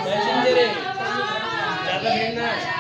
Passenger है, ज्यादा भीड़ ना है।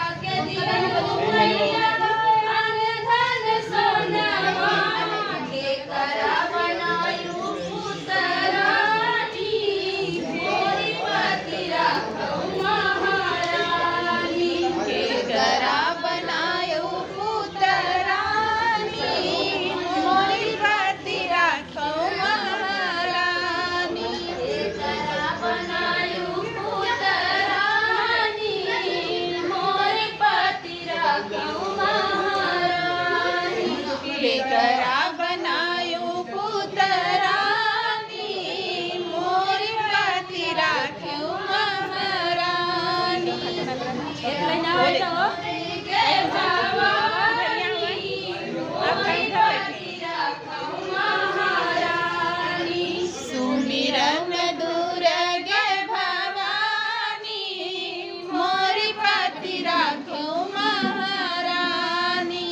करा बनायो पुतरानी मोरी पति राख्यो महारानी सुमिरन दुर्गे भवानी मोरी पति राख्यो महारानी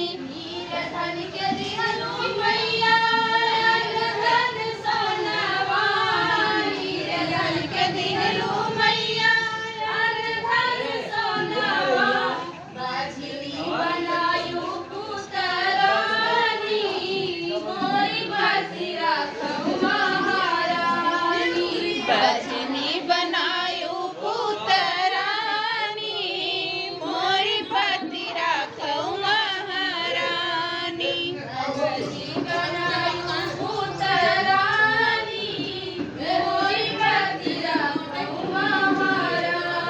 बजनी बनायो पुतरानी मोरी पति राखो महारानी बजनी बनायो पुतरानी मोरी पति राखो महारानी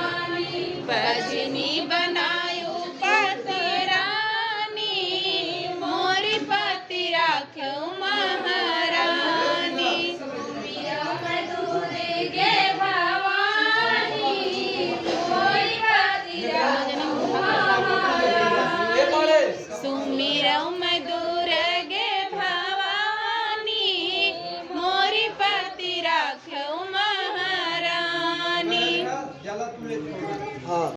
बजनी बनायो पुतरानी मोरी पति राखो महारानी सुमिरौ मैं दुर्गे भवानी मोरी पति राख्यो महारानी।